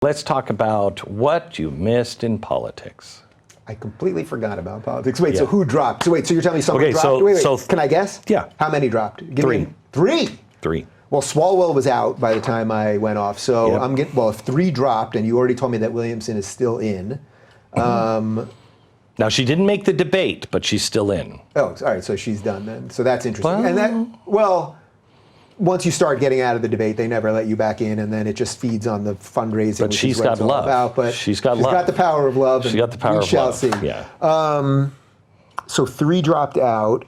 Let's talk about what you missed in politics. I completely forgot about politics. Wait, so who dropped? So you're telling me someone dropped? So, wait, can I guess? Yeah. How many dropped? Three. Three? Well, Swalwell was out by the time I went off. So if three dropped, and you already told me that Williamson is still in. Now, she didn't make the debate, but she's still in. Oh, all right, so she's done then. So that's interesting. And once you start getting out of the debate, they never let you back in, and then it just feeds on the fundraising. But she's got love. But she's got the power of love. She's got the power of love. We shall see. Yeah. So three dropped out.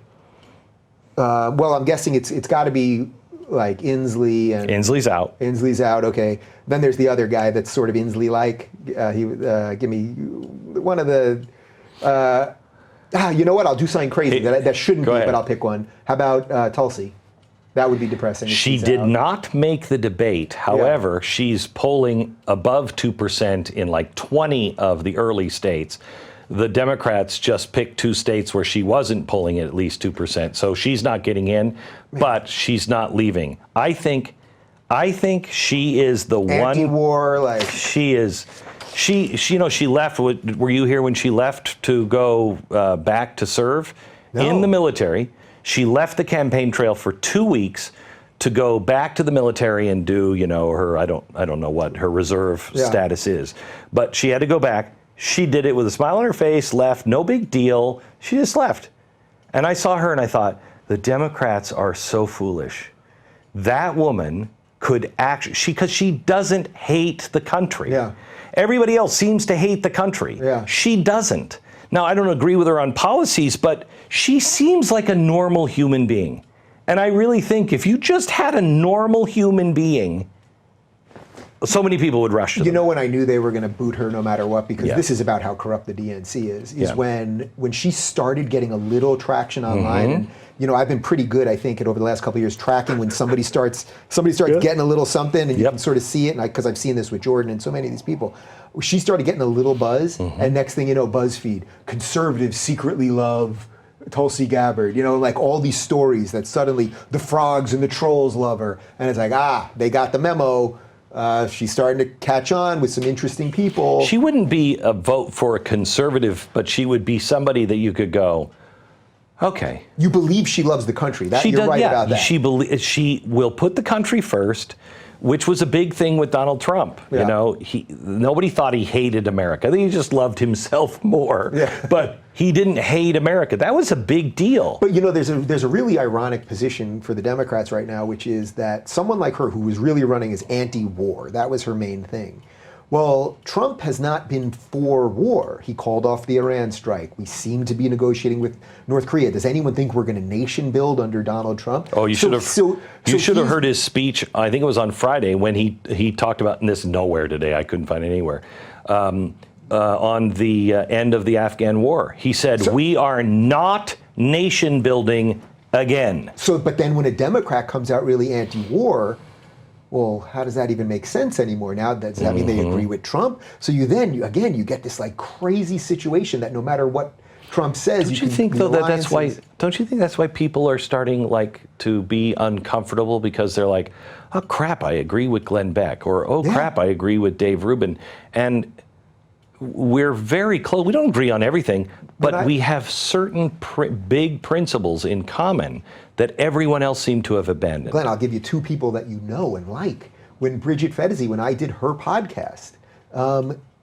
Well, I'm guessing it's got to be like Inslee. And Inslee's out. Inslee's out. Okay. Then there's the other guy that's sort of Inslee-like. Give me one of the. You know what? I'll do something crazy that shouldn't be, but I'll pick one. How about Tulsi? That would be depressing. She did not make the debate. However, she's polling above 2% in like 20 of the early states. The Democrats just picked 2 states where she wasn't polling at least 2%. So she's not getting in, but she's not leaving. I think she is the one. Anti-war, like she is. She left. Were you here when she left to go back to serve in the military? She left the campaign trail for 2 weeks to go back to the military and do, her, I don't know what her reserve status is, but she had to go back. She did it with a smile on her face, left, no big deal. She just left. And I saw her and I thought, the Democrats are so foolish. That woman could actually, because she doesn't hate the country. Yeah. Everybody else seems to hate the country. Yeah. She doesn't. Now, I don't agree with her on policies, but she seems like a normal human being. And I really think if you just had a normal human being, so many people would rush to them. You know when I knew they were going to boot her no matter what, because this is about how corrupt the DNC is when she started getting a little traction online. And, I've been pretty good, I think, over the last couple of years tracking when somebody starts getting a little something, and you can sort of see it, and because I've seen this with Jordan and so many of these people. She started getting a little buzz, and next thing you know, BuzzFeed, conservatives secretly love Tulsi Gabbard, like all these stories that suddenly the frogs and the trolls love her. And it's like, they got the memo. She's starting to catch on with some interesting people. She wouldn't be a vote for a conservative, but she would be somebody that you could go, okay. You believe she loves the country. You're right about that. She will put the country first, which was a big thing with Donald Trump. Nobody thought he hated America. He just loved himself more. But he didn't hate America. That was a big deal. But there's a really ironic position for the Democrats right now, which is that someone like her, who was really running as anti-war, that was her main thing. Well, Trump has not been for war. He called off the Iran strike. We seem to be negotiating with North Korea. Does anyone think we're going to nation build under Donald Trump? Oh, you should have heard his speech. I think it was on Friday when he talked about, and this is nowhere today. I couldn't find it anywhere. On the end of the Afghan war, he said, "We are not nation building again." But then when a Democrat comes out really anti-war, well, how does that even make sense anymore? Now, does that mean they agree with Trump? So you get this like crazy situation that no matter what Trump says, don't you think that's why people are starting to be uncomfortable, because they're like, oh crap, I agree with Glenn Beck, or oh crap, I agree with Dave Rubin, and we're very close. We don't agree on everything, but we have certain big principles in common that everyone else seemed to have abandoned. Glenn, I'll give you 2 people that you know and like. When Bridget Fedesi, when I did her podcast,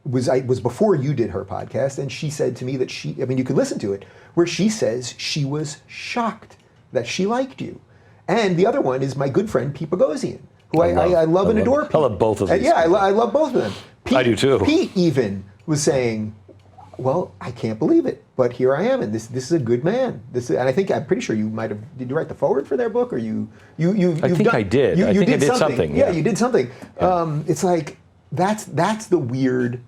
was before you did her podcast, and she said to me that you can listen to it, where she says she was shocked that she liked you. And the other one is my good friend Pete Boghossian, who I love and adore. I love both of these. I love both of them. I do too. Pete even was saying, well, I can't believe it, but here I am, and this is a good man. And I'm pretty sure you might have. Did you write the forward for their book, or you? I think I did. I think I did something. Yeah, you did something. Yeah. It's like that's the weird.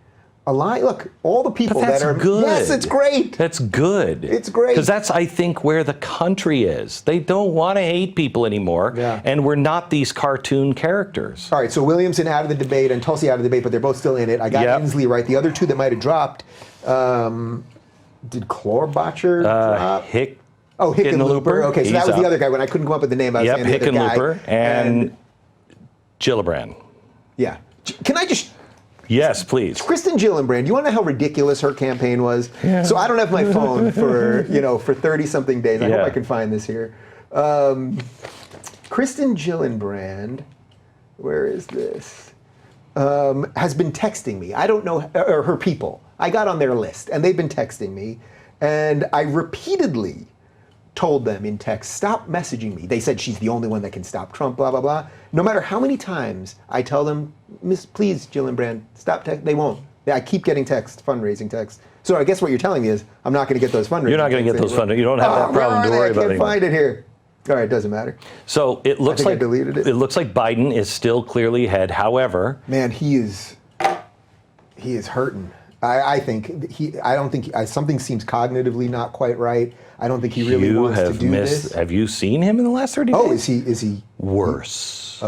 Look, all the people that are good. Yes, it's great. That's good. It's great. Because that's, I think, where the country is. They don't want to hate people anymore, and we're not these cartoon characters. All right, so Williamson out of the debate and Tulsi out of the debate, but they're both still in it. I got Inslee right. The other 2 that might have dropped, did Klobuchar drop? Hickenlooper. Okay, so that was the other guy. When I couldn't come up with the name, I was saying the other guy. Hickenlooper and Gillibrand. Yeah. Can I just... Yes, please. Kristen Gillibrand, you want to know how ridiculous her campaign was? Yeah. So I don't have my phone for 30-something days. I hope I can find this here. Kristen Gillibrand, where is this? Has been texting me. I don't know, or her people. I got on their list, and they've been texting me, and I repeatedly told them in text, stop messaging me. They said she's the only one that can stop Trump, blah, blah, blah. No matter how many times I tell them, please, Gillibrand, stop text, they won't. I keep getting texts, fundraising texts. So I guess what you're telling me is I'm not going to get those fundraising. You're not going to get those fundraising. You don't have that problem to worry about anymore. I can't find it here. All right, it doesn't matter. So it looks like I deleted it. It looks like Biden is still clearly ahead. However, man, he is hurting. I don't think something seems cognitively not quite right. I don't think he really wants to do this. Have you seen him in the last 30 days? Oh, is he worse?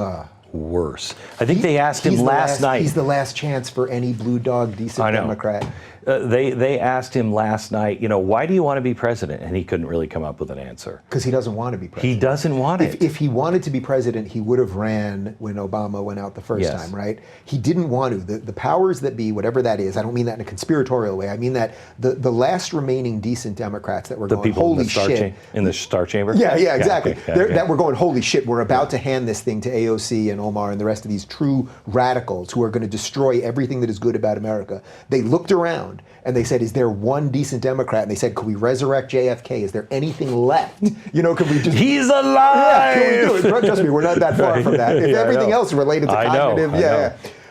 Worse. I think they asked him last night. He's the last chance for any blue dog decent Democrat. They asked him last night, why do you want to be president? And he couldn't really come up with an answer. Because he doesn't want to be president. He doesn't want it. If he wanted to be president, he would have ran when Obama went out the first time, right? He didn't want to. The powers that be, whatever that is, I don't mean that in a conspiratorial way. I mean that the last remaining decent Democrats that were going, holy shit. In the Star Chamber? Yeah, exactly. That were going, holy shit, we're about to hand this thing to AOC and Omar and the rest of these true radicals who are going to destroy everything that is good about America. They looked around and they said, is there one decent Democrat? And they said, could we resurrect JFK? Is there anything left? Could we just... He's alive! Yeah, can we do it? Trust me, we're not that far from that. If everything else is related to cognitive,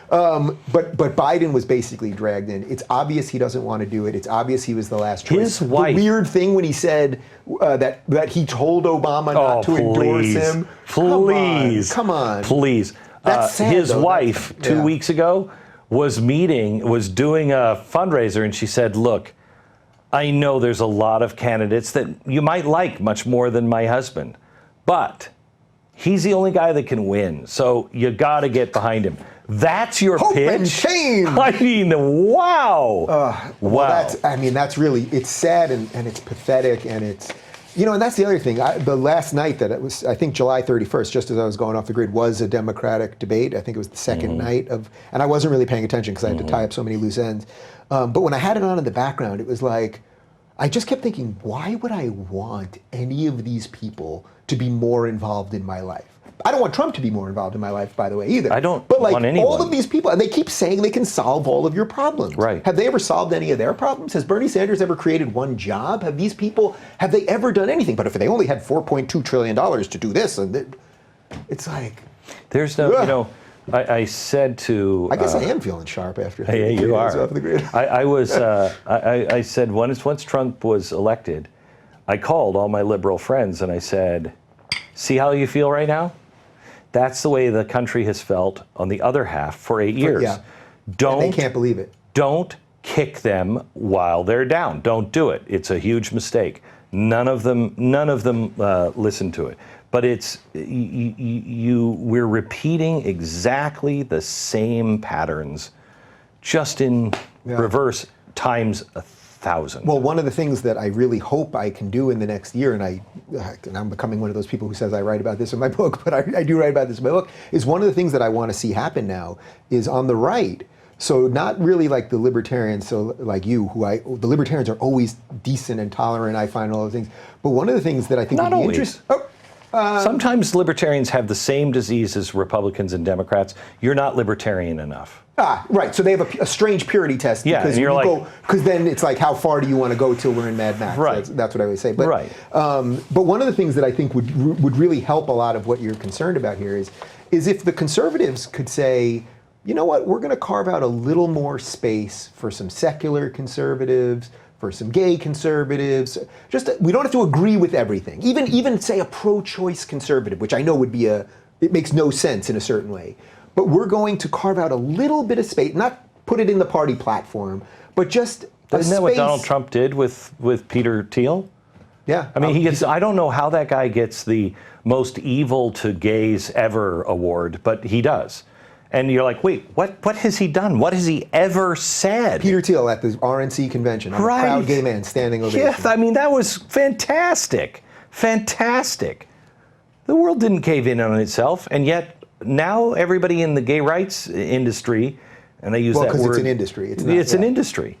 But Biden was basically dragged in. It's obvious he doesn't want to do it. It's obvious he was the last choice. His wife. The weird thing when he said that he told Obama not to endorse him. Come on. Please. That's sad, his though. wife, 2 weeks ago, was doing a fundraiser, and she said, look, I know there's a lot of candidates that you might like much more than my husband, but he's the only guy that can win, so you got to get behind him. That's your Hope pitch? And change. I mean, wow. Wow. That's really, it's sad and it's pathetic and it's, and that's the other thing. The last night that it was, I think July 31st, just as I was going off the grid, was a Democratic debate. I think it was the second night of, and I wasn't really paying attention because I had to tie up so many loose ends. But when I had it on in the background, it was like, I just kept thinking, why would I want any of these people to be more involved in my life? I don't want Trump to be more involved in my life, by the way, either. I don't want anyone. All of these people, and they keep saying they can solve all of your problems. Right. Have they ever solved any of their problems? Has Bernie Sanders ever created one job? Have these people, have they ever done anything? But if they only had $4.2 trillion to do this, and it's like... There's no, I said to... I guess I am feeling sharp after... Hey, you are. Off the grid. I said once Trump was elected, I called all my liberal friends and I said, see how you feel right now? That's the way the country has felt on the other half for 8 years. Yeah. And they can't believe it. Don't kick them while they're down. Don't do it. It's a huge mistake. None of them listen to it. But it's we're repeating exactly the same patterns, just in reverse times 1,000. Well, one of the things that I really hope I can do in the next year, and I'm becoming one of those people who says I write about this in my book, but I do write about this in my book, is one of the things that I want to see happen now is on the right. So not really like the libertarians, so like you, the libertarians are always decent and tolerant, I find all those things. But one of the things that I think would be interesting... Sometimes libertarians have the same disease as Republicans and Democrats. You're not libertarian enough. Right. So they have a strange purity test. Yeah, because and you're because then it's like, how far do you want to go till we're in Mad Max? Right. That's what I always say. But, right. But one of the things that I think would really help a lot of what you're concerned about here is if the conservatives could say, you know what, we're going to carve out a little more space for some secular conservatives, for some gay conservatives. We don't have to agree with everything. Even say a pro-choice conservative, which I know would be it makes no sense in a certain way. But we're going to carve out a little bit of space, not put it in the party platform, but just Isn't that what Donald Trump did with Peter Thiel? Yeah. I mean, I don't know how that guy gets the most evil to gays ever award, but he does. And you're like, wait, what has he done? What has he ever said? Peter Thiel at the RNC convention. I'm a proud gay man, standing ovation. Yeah, I mean, that was fantastic. Fantastic. The world didn't cave in on itself, and yet now everybody in the gay rights industry And they use well, that word. because it's an industry. It's not, It's an yeah. industry.